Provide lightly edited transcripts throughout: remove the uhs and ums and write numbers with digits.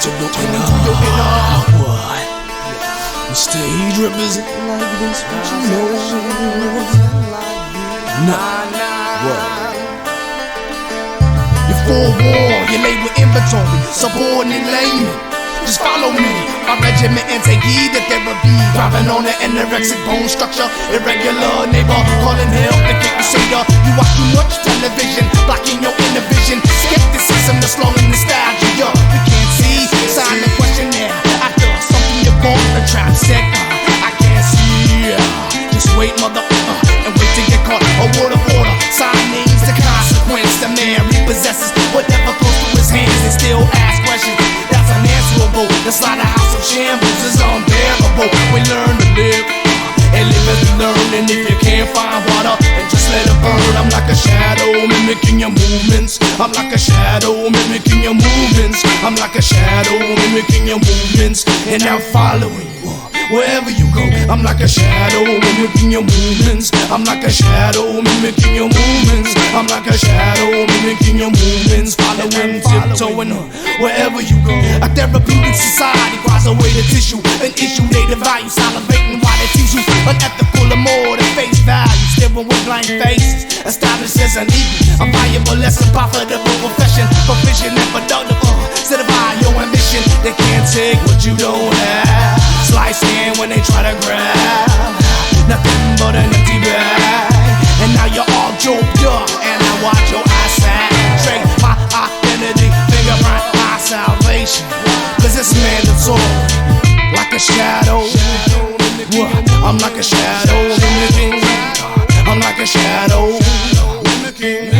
into your inner. What? The stage representing like this, what you know. Nah. What? You're forewarned, you're labeled inventory, subordinate layman. Just follow me, my regiment, and take heed to therapy. Driving on an anorexic bone structure, irregular neighbor, calling help to get the savior. You watch too much television, blocking your inner vision. Skepticism, the slow and nostalgia. We can't see, sign the questionnaire. After something you bought, the trap said, I can't see. Just wait, mother, and wait till get caught. A word of order, sign names, the consequence. The man repossesses whatever goes through his hands and still ask questions. That's unanswerable. The slaughterhouse of shambles is unbearable. We learn to live and live as we learn. And if you can't find water, then just let it burn. I'm like a shadow mimicking your movements. I'm like a shadow mimicking your movements. I'm like a shadow mimicking your movements. And I'm following you wherever you go. I'm like a shadow mimicking your movements. I'm like a shadow mimicking your movements. I'm like a shadow mimicking your movements. Following, tiptoeing wherever you go. A therapeutic society cries away the tissue. An issue they devalue, salivating while they teach you. Unethical or more than face value. Staring with blind faces, established as an equal. A valuable lesson, profitable profession. Proficient and productive, certify your ambition. They can't take what you don't have. Slice in when they try to grab. Nothing but an empty bag. And now you're all joked up, and I watch your eyesight. Trade my identity, fingerprint my salvation. Cause it's mandatory, like a shadow. I'm like a shadow mimicking. I'm like a shadow mimicking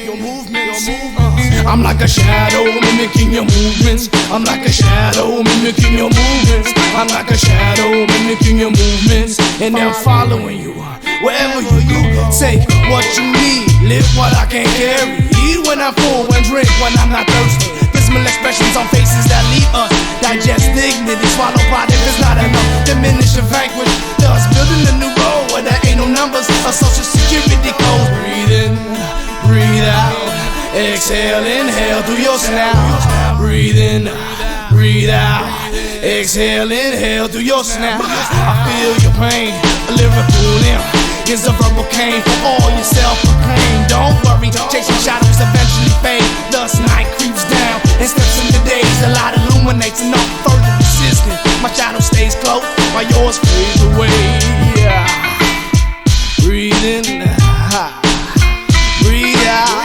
your movements. I'm like a shadow mimicking your movements. I'm like a shadow mimicking your movements. I'm like a shadow mimicking your movements. And I'm following you wherever you go. Take what you need, live what I can't carry. Eat when I'm full and drink when I'm not thirsty. Dismal expressions on faces that leave us. Digest dignity, swallow pride if it's not enough. Diminish and vanquish, thus building a new road where there ain't no numbers or social security codes. Breathe in, breathe out. Exhale, inhale through your snout. Breathe in, breathe out. Exhale, inhale through your snout. I feel your pain, a lyrical limb is a verbal cane for all your self-proclaimed. Don't worry, chasing shadows eventually fade. Thus night creeps down and steps into days. The light illuminates and no further resistance. My shadow stays close while yours fades away. Breathe in, breathe out.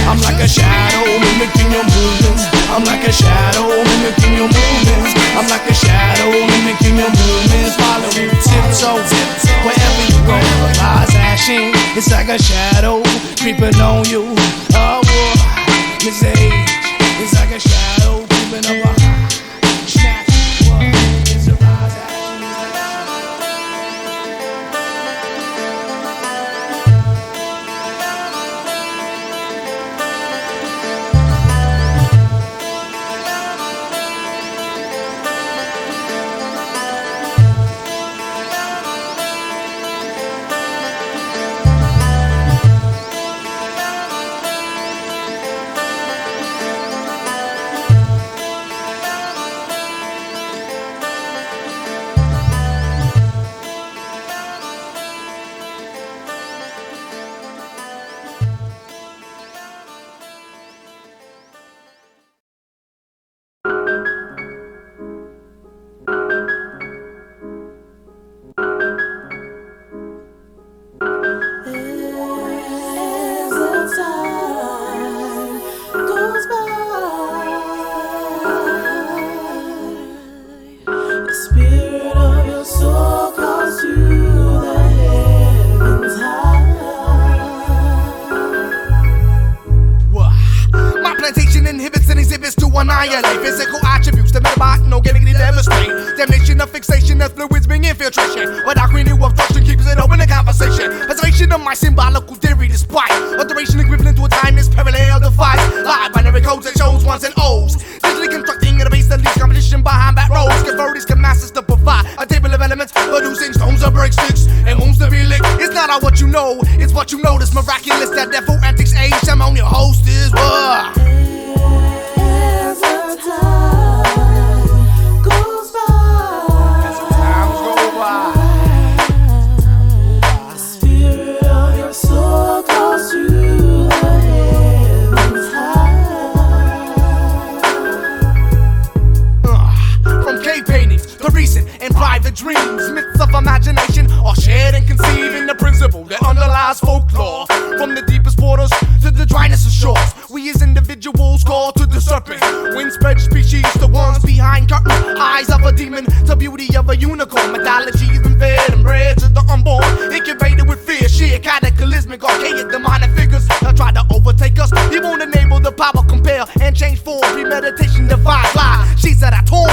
I'm like a shadow mimicking your movements. I'm like a shadow mimicking your movements. I'm like a shadow mimicking your movements. Following tiptoe, wherever you go. Eyes ashing, it's like a shadow creeping on you. Oh, Miss Age, it's like a shadow creeping up behind. Snatch, it's a rise ashing, it's like a annihilate physical attributes, the metabolic, no getting any demonstrate. Damnation of fixation of fluids being infiltration. Without creating obstruction keeps it open in conversation. Preservation of my symbolical theory despite alteration equivalent to a timeless parallel device. Live binary codes that shows ones and O's. Digitally constructing a base that leaves competition behind back rows. Converters can masters to provide a table of elements, producing stones or breaksticks and wounds to be licked. It's not all what you know, it's what you notice. Miraculous that therefore antics age. I'm on your hostess. different species, the ones behind curtains, eyes of a demon, the beauty of a unicorn. Mythology has been fed and bred to the unborn, incubated with fear, sheer cataclysmic, archaic, demonic figures try to overtake us. He won't enable the power, compare and change form. Premeditation, divine lie, sheets that I tore.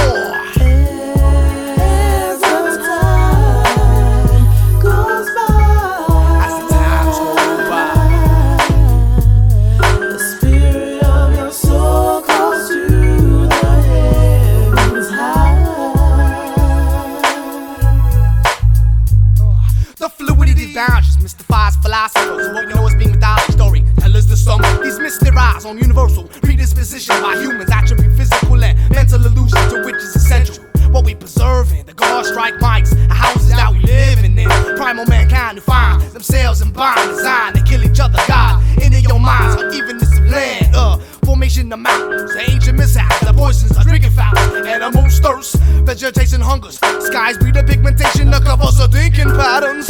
Just mystifies philosophers. What we know as being mythology story. Tell us the sum. These mysteries on universal predisposition by humans attribute physical and mental illusions to which is essential. What we preserve in the God strike mics, houses that we live in. Primal mankind who find themselves in bind, designed to kill each other. God, into your minds, unevenness of land, formation of mountains, the ancient mishaps, the poisons, the drinking fountains, animals thirst, vegetation hungers, skies breed the pigmentation that covers the thinking patterns.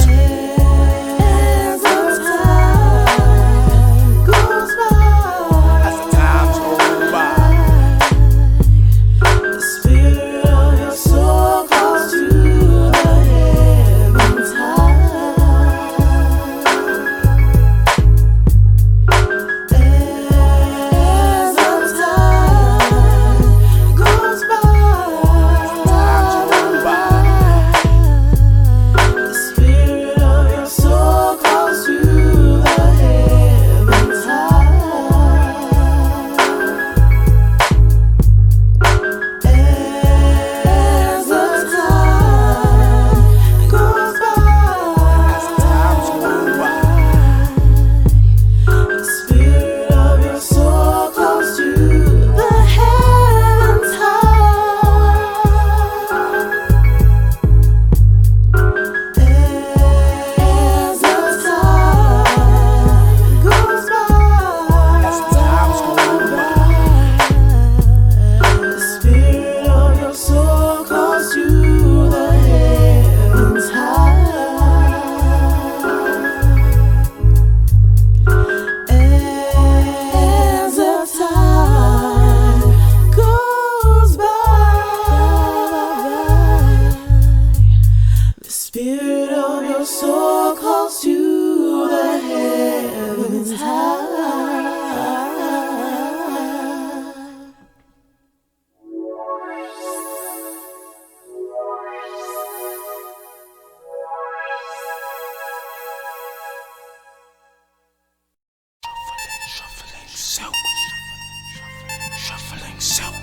Shuffling silk.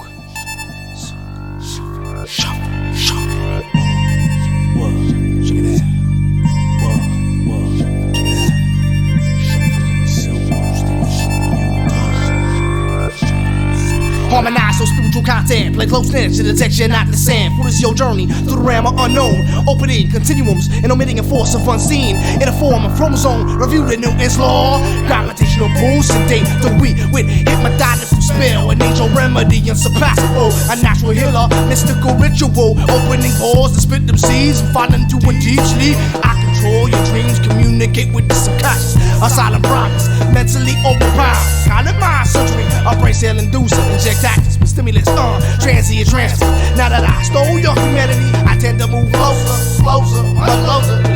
Shuffle, shuffle. Whoa, check it out. Whoa, check it out. Shuffling silk. Harmonize so spiritual content. Play close knit to detection, not the sand. What is your journey through the realm of unknown? Opening continuums and omitting a force of unseen. In a form of chromosome, review the Newton's law. Gravitational pull, sedate the weak with hypnotical spell. An angel remedy unsurpassable. A natural healer, mystical ritual. Opening pores and spit them seeds and falling into a deep sleep. I control your dreams, communicate with the subconscious. A silent promise, mentally overpowered. Call it mind surgery, a brain cell inducer. Inject tactics with stimulus, transient transfer. Now that I stole your humanity, I tend to move closer,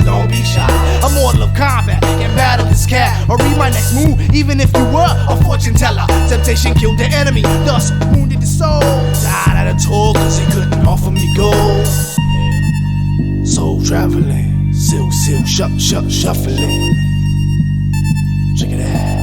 don't be shy. A mortal of combat, can battle this cat, or read my next move, even if you were a fortune teller. Temptation killed the enemy, thus wounded the soul. Died at a toll, cause he couldn't offer me gold. Soul traveling, silk, shuffling. Check it out.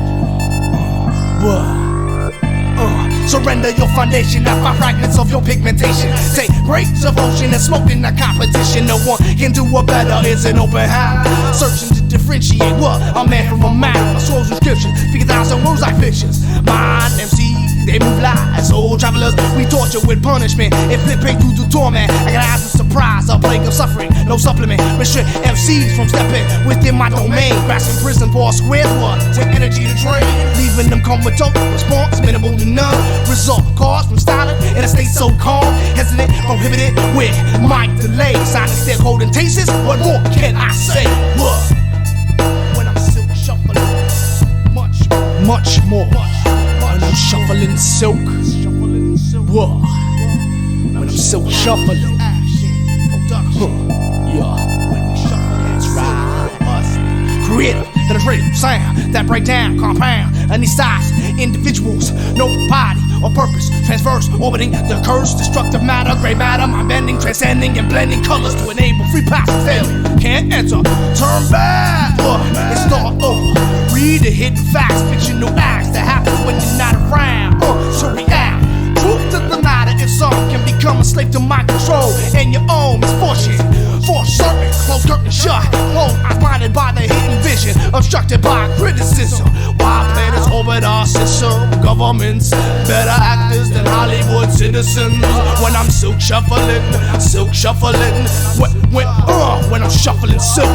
Surrender your foundation, not find fragments of your pigmentation. Take breaks of ocean and smoke in the competition. No one can do it better, it's an open hand. Searching to differentiate what a man from a man. My soul's inscription, speak 1,000 words like fictions. Mind MCs, they move lies. Soul travelers, we torture with punishment. Inflict through the torment. I got eyes of surprise, a plague of suffering, no supplement. Restrict MCs from stepping within my domain. Grasping prison for a square foot with energy to drain. Leaving them comatose, response minimal to none. Result caused from silent in a state so calm, hesitant, prohibited with mic delay. Silence still holding tastes. What more can I say? What? When I'm silk shuffling, much more. When I'm shuffling silk, what? silk shuffling. Yeah, that's right. Creative, penetrative sound that break down, compound, any size, individuals, no body or purpose, transverse, orbiting the curse, destructive matter, gray matter, mind bending, transcending and blending colors to enable free pass failure. Can't enter, turn back, and start over. Read the hidden facts, fictional acts that happens when you're not around. So react. Truth to the matter is some can become a slave to mind control and your own misfortune. For certain, closed curtain shut, closed eyes blinded by the hidden vision, obstructed by criticism. While planets orbit our system, governments better actors than Hollywood citizens. When I'm silk shuffling, when I'm shuffling silk.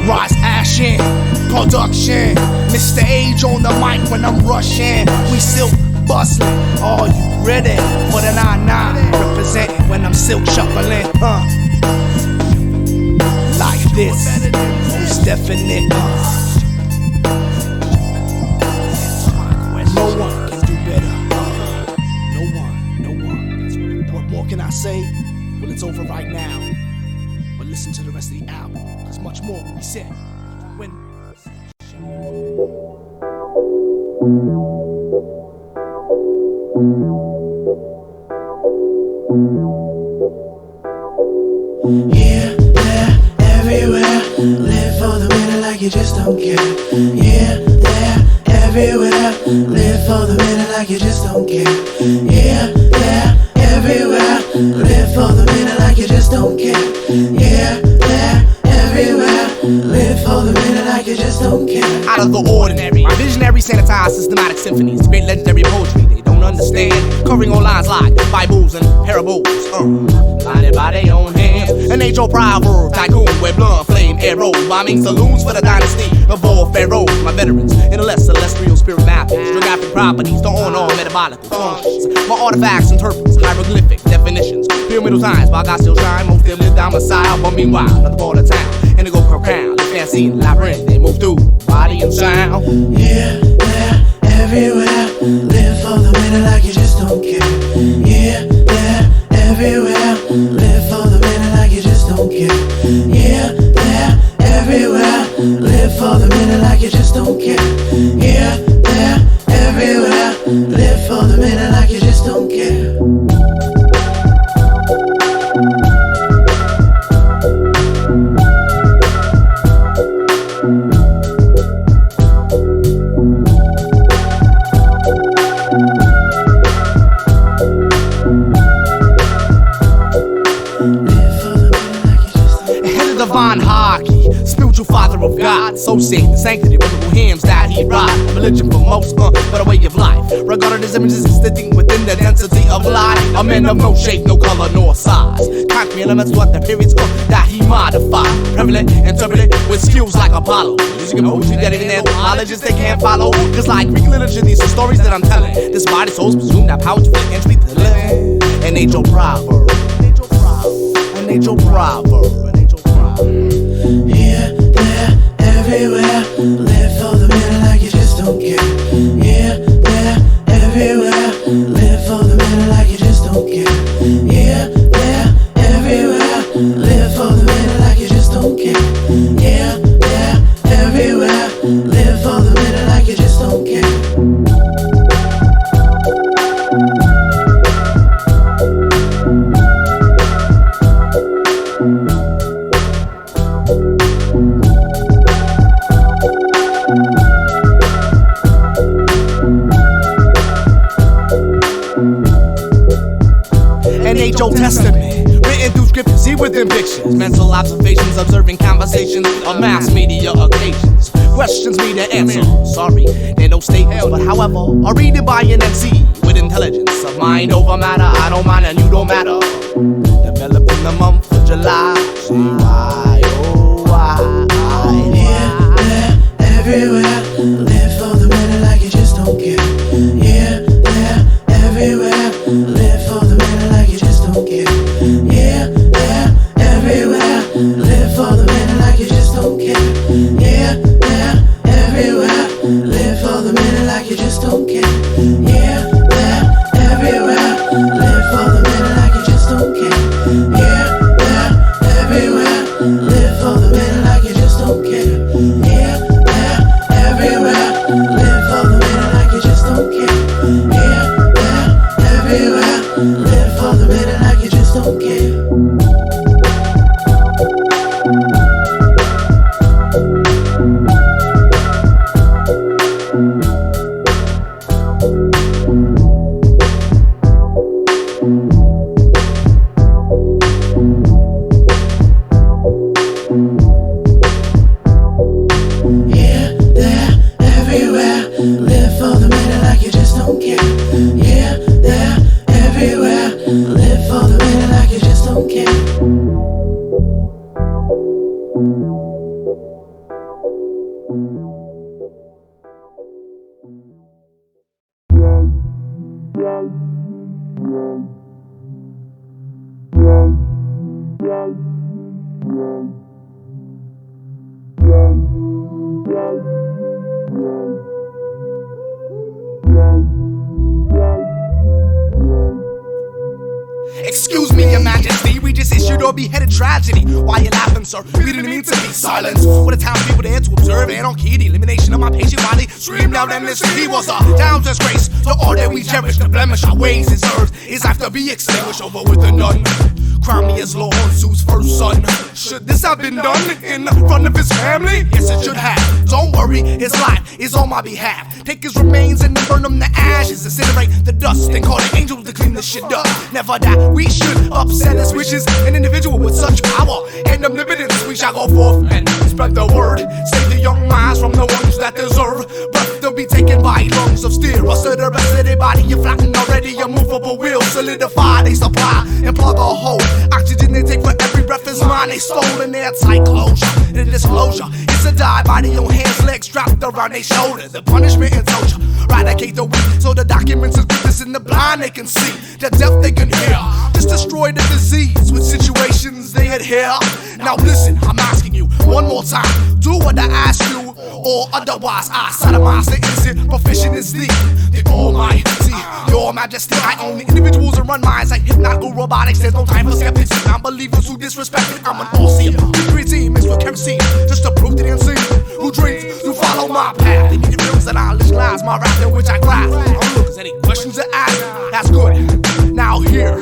Rise, ashin', production. Mr. Age on the mic when I'm rushing. We silk bustling. Are you ready for the 9-9? Representing when I'm silk shuffling. Like this, it's definite. No one can do better. No one. What more can I say? Well, it's over right now. But listen to the rest of the album. Cause much more will be said when here, there, everywhere. Live for the minute like you just don't care. Here, there, everywhere. Live for the minute like you just don't care. Here, there, everywhere. Live for the minute like you just don't care. Here, there, everywhere. Live for the minute like you just don't care. out of the ordinary, my visionary, sanitized, systematic symphonies, great legendary poetry they don't understand, covering all lines like Bibles and parables, blinded by their own hands. An age-old proverb, tycoon with blood, flame, arrows, bombing saloons for the dynasty of all pharaohs. My veterans, in a less celestial spirit mappings, geographic properties, the on all metabolic functions. My artifacts interprets hieroglyphic definitions, pyramidal times, while God still shine, most still live down Messiah, but meanwhile, another part of town, and they go crown, the fancy labyrinth, they move through body and sound. Here, there, everywhere. Live for the minute like you just don't care. Here, there, everywhere. Live for the minute like you just don't care. Here, there, everywhere. Live for the minute like you just don't care. Here, there, everywhere. Live for the minute like you just don't care. Divine hierarchy, spiritual father of God, associate the sanctity with the hymns that he wrote. A religion for most, but a way of life. Regarded as images existing within the density of life. A man of no shape, no color, nor size. Concrete elements, what the periods that he modified. Prevalent, interpreted with skills like Apollo. Music and poetry that in anthropologists they can't follow. Just like Greek literature, these are stories that I'm telling. This body, souls presume that power to fit entry to the living. An age-old proverb. An age-old proverb. Here, there, everywhere. Live for the minute like you just don't care. Here, there, everywhere. Live for the minute like you just don't care. Here, there, everywhere. Live for the minute like you just don't care. Here, there, everywhere. Live for the minute like you just don't care. Old Testament, written through scriptures, see within pictures, mental observations, observing conversations of mass media occasions. Questions me to answer. Sorry, they're no statements, but however, are readed by an MC with intelligence of mind over matter. I don't mind and you don't matter. Developed in the month of July. Say why, oh why? Here, there, everywhere. Live for the minute like you just don't care. Here, there, everywhere. Live for the minute like you just don't care. Here, there, everywhere. Live for the minute like you just don't care. me your majesty. We just issued or beheaded tragedy. Why you laughing, sir? We didn't mean to be silenced. What a town people there to observe anarchy, the elimination of my patient body. Screamed out endlessly. He was a down disgrace to all that we cherish. The blemish our ways deserves is have to be extinguished over with a nun. Crown me as Lord Zeus' first son. Should this have been done in front of his family? Yes, it should have. Don't worry, his life is on my behalf. Take his remains and burn them to ashes. Incinerate the dust and call the angels to clean the shit up. Never die, we should upset his wishes. An individual with such power and omnipotence, we shall go forth and spread the word. Save the young minds from the ones that deserve breath to be taken by lungs of steel. Rusted the rest of their body, you're flattened already. A movable wheel, solidify, they supply and plug a hole. Oxygen they take for every breath is mine. They stole in their tight closure. The disclosure is to die by their own hands, legs strapped around their shoulders. The punishment and torture eradicate the weak, so the documents is witness in the blind they can see. The deaf they can hear. Just destroy the disease with situations they adhere. Now listen, I'm asking you one more time. Do what I ask you, or otherwise I sodomize the innocent. Proficient is the Almighty, Your Majesty. I own the individuals and run minds like hypnotic robotics. There's no time for skeptics, non-believers who disrespect it. I'm an all-seer, team mixed with kerosene, just to prove to the unseen who dreams to follow my path. They need the realms that I live my rap in which I grasp. Cause any questions to ask, that's good. Now here,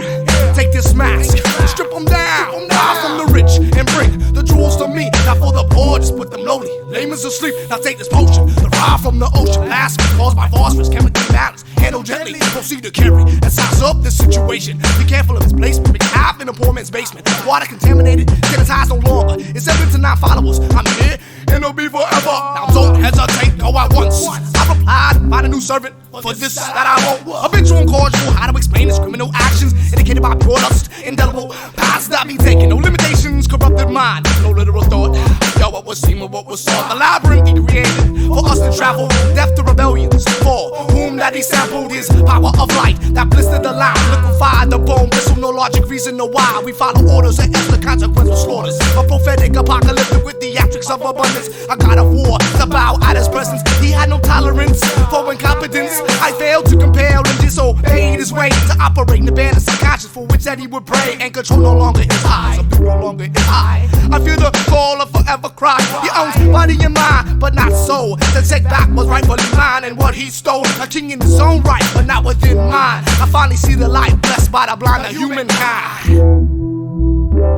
take this mask, strip them down, buy from the rich and bring the jewels to me. Now for the poor, just put them lowly, layman's asleep. Now take this potion, the ride from the ocean, blast caused by phosphorus, chemically balanced. Handle gently, proceed to carry and size up this situation. Be careful of its placement, make half in a poor man's basement. Water contaminated, sanitized no longer. It's 7 to 9 followers. I'm here and it'll be forever. Now don't hesitate, go at once. I replied, find a new servant for this that I want. Habitual and cordial, how to explain his criminal actions indicated by pure lust, indelible paths that be taken. No limitations, corrupted mind, no literal thought. Yo, what was seen with what was sought. The labyrinth he created for us to travel, death to rebellions, for whom that he sampled his power of light that blistered the line, liquefied the bone, bristle, no logic, reason, no why. We follow orders and else the consequence of slaughters. A prophetic apocalyptic with theatrics of abundance, a god of war to bow at his presence. He had no tolerance for incompetence. I failed to compel and disobeyed his way to operate in the band of subconscious for which that he would pray, and control no longer is I. Subdue no longer is I. I feel the call of forever cry. He owns body and mind, but not soul. The take back was rightfully mine, and what he stole, a king in his own right, but not within mine. I finally see the light, blessed by the blind of humankind.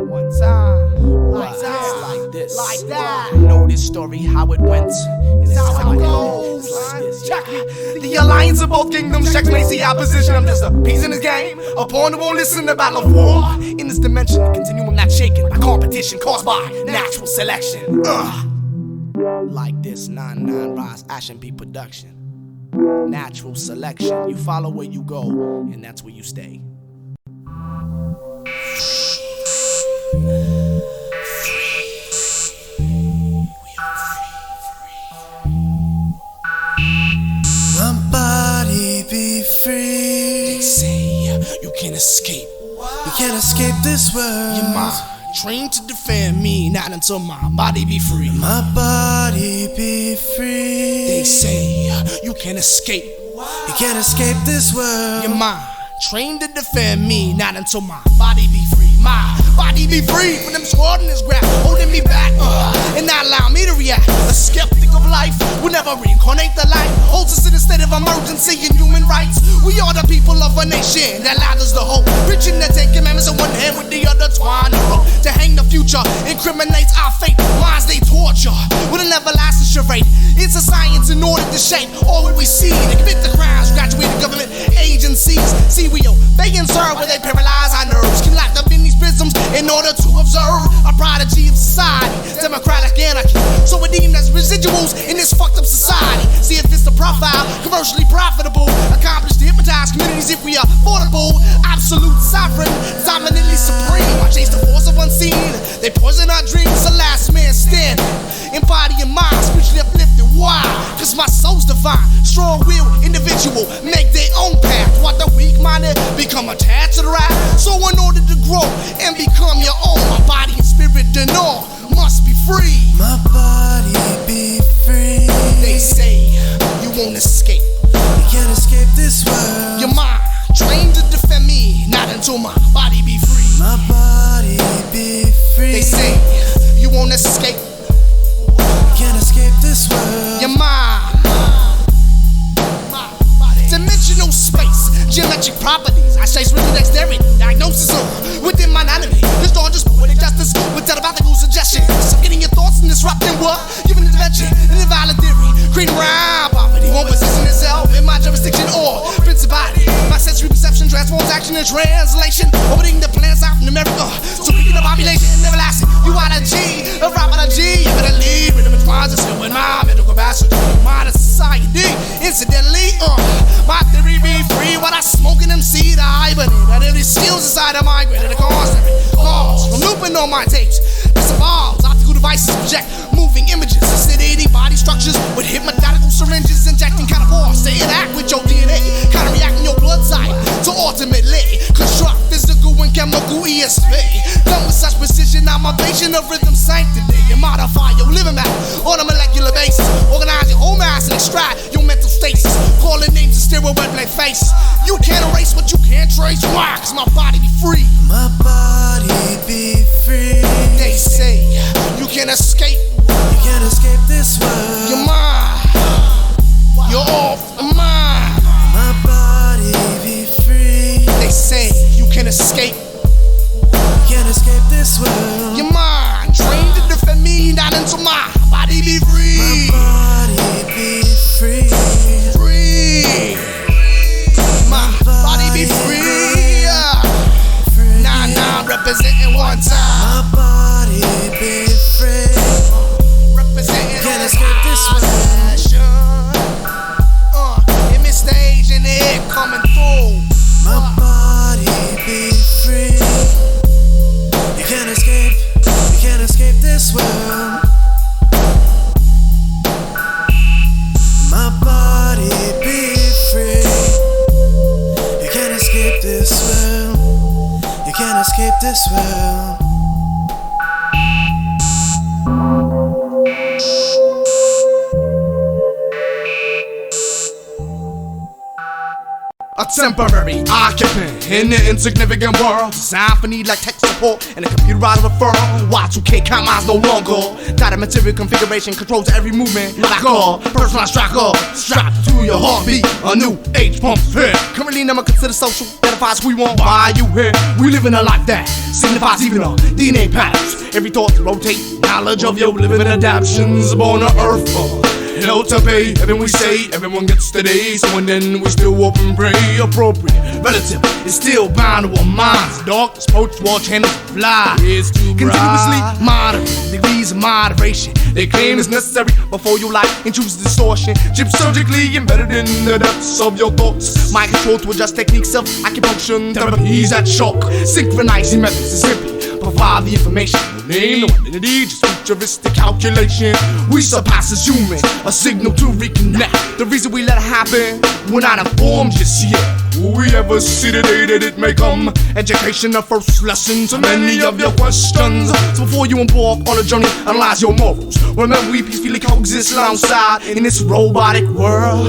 One time, like this, like that. You know this story, how it went. This is how it goes. Like this. Check it. The alliance of both kingdoms checkmates the opposition. I'm just a piece in this game. A pawn who won't listen to battle of war. In this dimension, the continuum not shaken by competition caused by natural selection. Like this, 9-9 Rise Ashen P production. Natural selection. You follow where you go, and that's where you stay. My body be free. They say you can't escape. You can't escape this world. Your mind trained to defend me, not until my body be free. My body be free. They say you can't escape. You can't escape this world. Your mind trained to defend me, not until my body be free. My body be free from them subordinates grab, holding me back, and not allow me to react. A skeptic of life will never reincarnate the light. Holds us in a state of emergency in human rights. We are the people of a nation that allows us to hope, preaching the 10 commandments in one hand with the other twine. To hang the future incriminates our fate. Minds they torture with an everlasting charade. It's a science in order to shape all we see. They commit the crimes, graduated government agencies. See, we obey and serve where they paralyze our nerves. Can lock up in these prisms in order to observe a prodigy of society, democratic anarchy. So we're deemed as residuals in this fucked up society. See if it's the profile, commercially profitable, accomplished to hypnotize communities if we are affordable. Absolute sovereign, dominantly supreme. I chase the force of unseen. They poison our dreams, the last man standing. In body and mind, spiritually uplifted. Why? Cause my soul's divine. Strong-willed individual make their own path. While the weak-minded become attached to the right. So in order to grow and become your own, my body and spirit and all must be free. My body be free. They say you won't escape. You can't escape this world. Your mind trained to defend me, not until my body be free. won't escape. Can't escape this world. Your mind. Dimensional space, geometric properties. I chase with dexterity, diagnosis of within my anatomy. This door just poetic justice with telepathical suggestions. I'm getting your thoughts and disrupting what? Giving intervention in a valid theory. Creating rhyme poverty. One position itself in my jurisdiction or principality. My sensory perception transforms action and translation. Opening the plans out in America. So speaking of population, everlasting. You are the G, a rap on a G. Evidently, rhythm entwines is still in my mental capacity. Modern society, incidentally, my theory be free when I smoke an MC to hibernate. And every skills inside of my brain, and the constant cause from looping on my tapes. This evolves, optical devices project moving images, sedating body structures with hypnotical syringes, injecting kind of force to interact with your DNA, kind of reacting your blood type to ultimately construct physical and chemical ESP. Done with such precision, I'm a patient of rhythm sanctity and modify your living map on a molecular basis. Organize your whole mass and extract your mental stasis. Calling names and stereotype blank faces. You can't erase what you can't trace. Why? 'Cause my body be free. My body be free. They say you can't escape. You can't escape this world. Your mind. You're off the mind. My body be free. They say you can escape. You can't escape this world. Your mind trained to defend me, not into my body be free. My body be free. Free. My body be free. Nah, representing one time. My body be free. Representing Can't escape this world. Image stage and it coming through. My body be free. You can't escape this world. My body be free. You can't escape this world. You can't escape this world. A temporary occupant in the insignificant world. Designed for need like tech support and a computerized referral. Y2K commas no longer. Data material configuration controls every movement. Like a personalized tracker strapped to your heartbeat. A new age pumps here. Currently never considered social. Identifies who we want. Why you here? We live in a life that signifies even our DNA patterns. Every thought rotate. Knowledge of your living adaptions born on earth. Hell to pay, everything we say, everyone gets today. So and then we still open pray. Appropriate, relative, is still bound to our minds. Dark, this post-war channels fly. It's too bright. Continuously moderate, degrees of moderation. They claim it's necessary before you like and choose distortion. Chip surgically embedded in the depths of your thoughts. Mind control to adjust techniques of acupuncture therapies that shock. Synchronizing methods is simply provide the information. No name, no identity, just futuristic calculation. We surpass as humans, a signal to reconnect. The reason we let it happen, we're not informed just yet. Will we ever see the day that it may come? Education, the first lesson to many of your questions. So before you embark on a journey, analyze your morals. Remember we peacefully coexist alongside in this robotic world.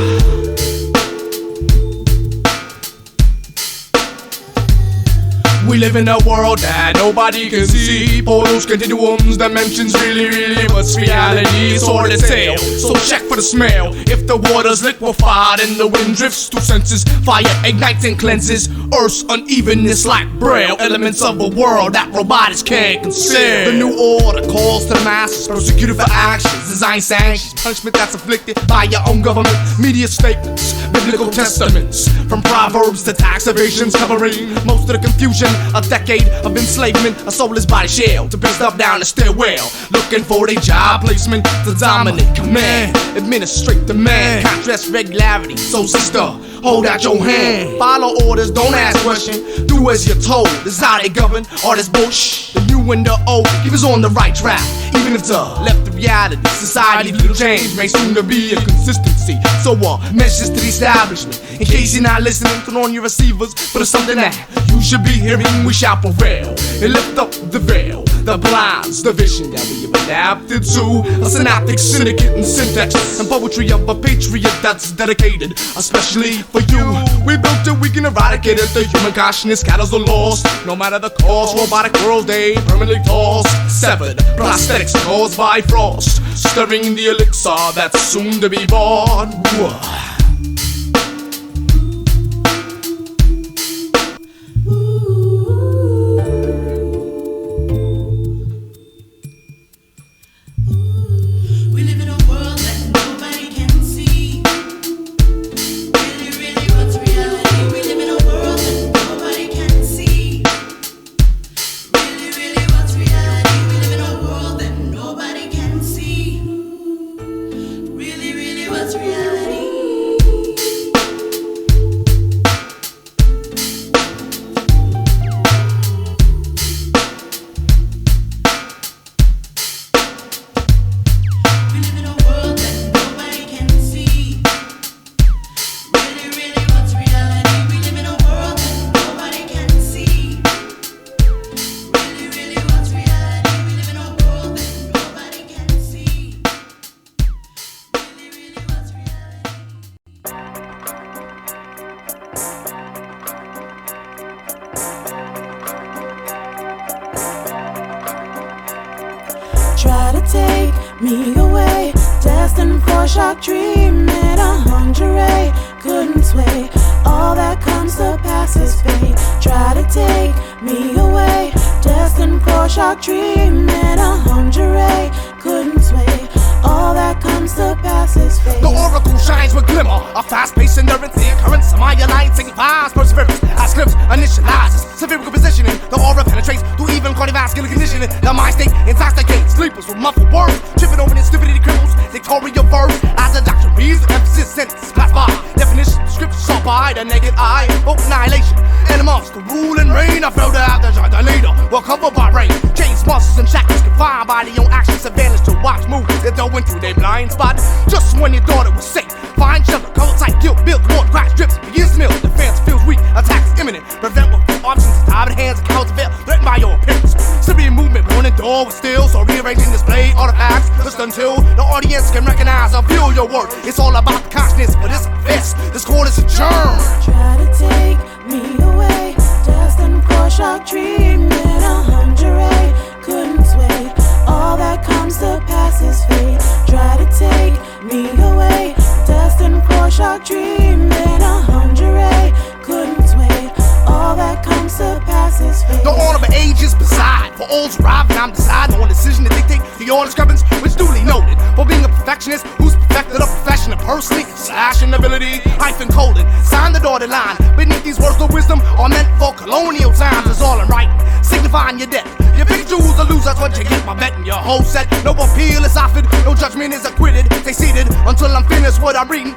We live in a world that nobody can see. Portals, continuums, dimensions, really, what's reality? It's hard to tell, so check for the smell. If the water's liquefied and the wind drifts through senses, fire ignites and cleanses Earth's unevenness like braille. Elements of a world that robotics can't conceal. The new order calls to the masses, persecuted for actions, design sanctions, punishment that's inflicted by your own government. Media statements, biblical testaments, from proverbs to tax evasions, covering most of the confusion. A decade of enslavement, a soulless body shell to bring stuff down the stairwell. Looking for a job placement to dominate command, administrate demand, contrast regularity. So sister, hold out your hand. Follow orders, don't ask questions. Do as you're told. This is how they govern. All this bullshit, the new and the old, keep us on the right track. Even if the left of reality, society, little change may soon to be inconsistency. So message to the establishment. In case you're not listening, turn on your receivers. But it's something that you should be hearing. We shall prevail and lift up the veil that blinds the vision that we have adapted to. A synaptic syndicate and syntax and poetry of a patriot that's dedicated especially for you. We built it, we can eradicate it. The human consciousness scatters the lost, no matter the cost. Robotic world, they permanently tossed. Severed prosthetics caused by frost, stirring the elixir that's soon to be born. Try to take me away, destined for shock, dream at 100, couldn't sway. All that comes to pass is fate. Try to take me away, destined for shock, dream at 100, couldn't sway. All that comes to pass is fate. The oracle shines with glimmer, a fast-paced endurance, the occurrence of my alliance signifies perseverance. As clips initializes spherical positioning, the aura penetrates through even cardiovascular conditioning. The mind state intoxicates sleepers with muffled words, tripping over stupidity criminals, dictatorial verbs. As the doctrine reads, the emphasis sentence class by definition, script sharp by the naked eye, annihilation. And amongst the rule and reign, I felt out the giant leader, well covered by rain. Chains, muscles, and shackles confined by the own actions, advantage to watch move. They throw into their blind spot just when you thought it was safe. Find shelter, color tight, guilt, build, water, crash, drips, begins to mill. Defense feels weak, attacks imminent. Prevent with options, tied hands, and counterfeit, threatened by your appearance. Slippery movement, warning door was still, so rearranging display artifacts just until the audience can recognize and feel your work. It's all about the consciousness, but it's fist. This court is adjourned. Try to take me away, destined for shock, dream at 100, couldn't sway. All that comes to pass is fate. Try to take me away, destined for shock, dream at 100, couldn't sway. All that comes to pass is fate. The order of ages beside, for all's arriving, I'm deciding on decision to dictate the order discrepancy, which duly noted. For being a perfectionist who's perfected a profession of personally slashing ability, hyphen colon, sign the dotted line. Beneath these words of wisdom are meant for colonial times. It's all in writing, signifying your debt. You pick jewels or lose, that's what you get by betting your whole set. No appeal is offered, no judgment is acquitted. Stay seated until I'm finished what I'm reading.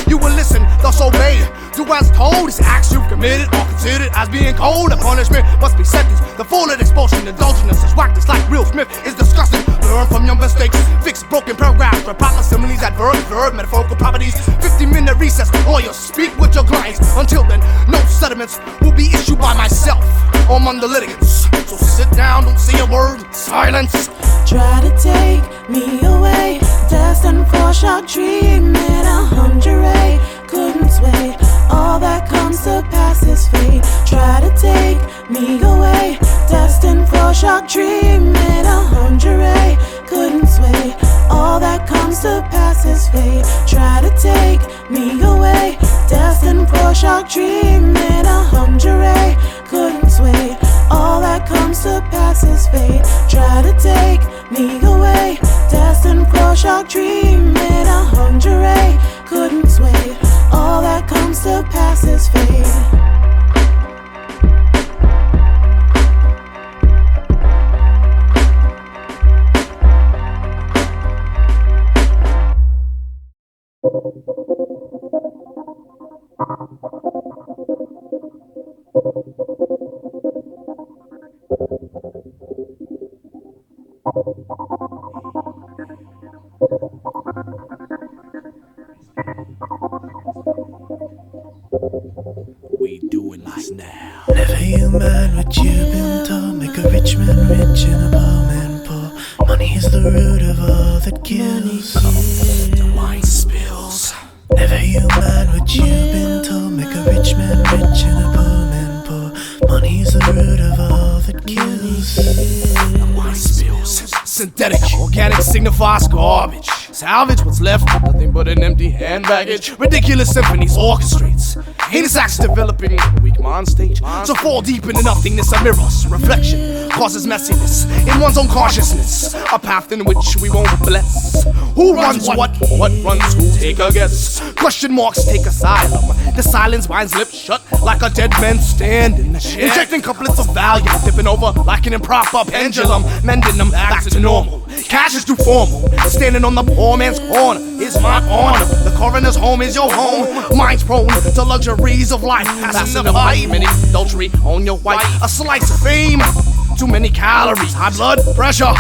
You will listen, thus obey. Do as told, it's acts you've committed or considered as being cold. A punishment must be sentenced. The full expulsion, indulgence is whacked. It's like Will Smith is disgusting. Learn from your mistakes, fix broken paragraphs, for proper similes, adverb, verb, metaphorical properties. 15-minute recess, lawyers speak with your clients. Until then, no settlements will be issued by myself or among the litigants. So sit down, don't say a word, silence. Try to take me away, destined for shock, dream at 100, couldn't sway. All that comes to pass is fate. Try to take me away, destined for shock, dream at 100, couldn't sway. All that comes to pass is fate. Try to take me away, destined for shock, dream at 100, couldn't sway. All that comes to pass is fate. Try to take me away, destined for shock, dream at 100, couldn't sway. All that comes to pass is fate. We do it like now. Never you mind what you've been told. Make a rich man rich and a poor Money is the root of all that kills. The mind spills. Never you mind what you've been told. Make a rich man rich and a poor man poor. Money is the root of all that kills. The mind spills. Synthetic, organic signifies garbage. Salvage what's left, nothing but an empty hand baggage. Ridiculous symphonies orchestrates. Heinous acts developing a weak mind state. So fall deep into nothingness, a mirror's reflection causes messiness in one's own consciousness. A path in which we won't bless. Who runs what runs who? Take a guess. Question marks take asylum. The silence binds lips shut like a dead man standing. Injecting couplets of value, tipping over like an improper pendulum, mending them back to normal. Cash is too formal. Standing on the poor man's corner is my honor. The coroner's home is your home. Mind's prone to luxuries of life. Passing the pipe, many adultery on your wife. A slice of fame, too many calories. High blood pressure,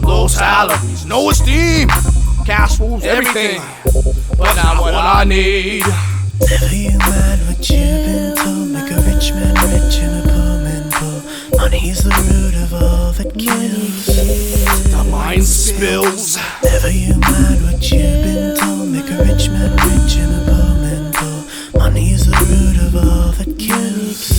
low salaries, no esteem. Cash rules everything, but not what I need. Never you mind what you've been told. Make a rich man rich and a poor man poor. Money is the root of all that kills. The mind spills. Never you mind what you've been told. Make a rich man rich and a poor man poor. Money is the root of all that kills.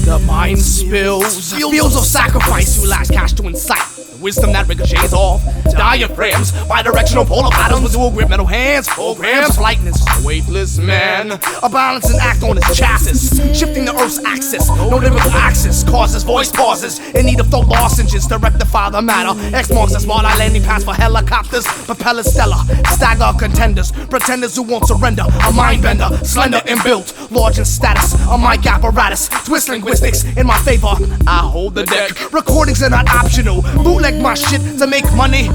The mind spills. Fields of sacrifice who lack cash to incite. The wisdom that ricochets off diaphragms. Bidirectional polar patterns with dual grip metal hands. Programs lightness, a weightless man. A balancing act on his chassis. Shifting the earth's axis. No lyrical axis causes voice pauses. In need of throat lozenges to rectify the matter. X marks the spot, I landing pads for helicopters. Propellers stellar. Stagger contenders. Pretenders who won't surrender. A mind bender. Slender and built. Large in status. A mic apparatus. Twist linguistics in my favor. I hold the deck. Recordings are not optional. Bootleg my shit to make money.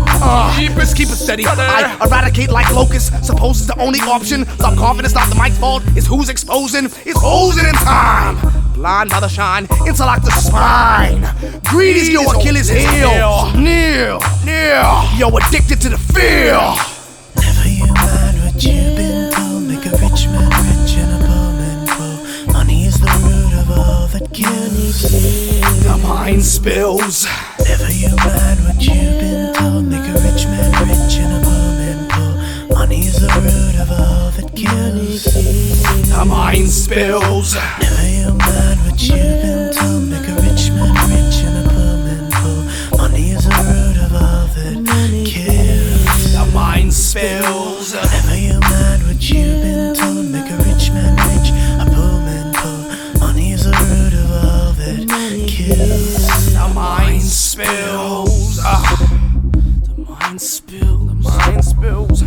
Keep it steady. I eradicate like locusts. Suppose it's the only option. Self-confidence, not the mic's fault. It's who's exposing. It's hosing in time. Blind by the shine. Intellect the spine. Greedy's your Achilles heel. Near. Yo, addicted to the feel. Never you mind what you've been told. Make a rich man rich and a poor man poor. Money is the root of all that kills. The mind spills. Never you mind what you've been told. Make a rich man rich and a poor man poor. Money is the root of all that kills. The mind spills. Never you mind what you've been told. Make a rich man rich and a poor man poor. Money is the root of all that kills. The mind spills. Never you mind what you've been told. Make a rich man rich, a poor man poor. Money is the root of all that kills. The mind spills. The mind spills. The mind spills.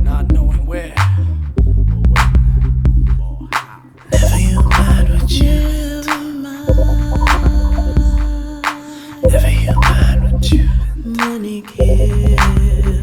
Not knowing where or when or how. Never you mind what you've been told. Never you mind what you've been told. Money kills.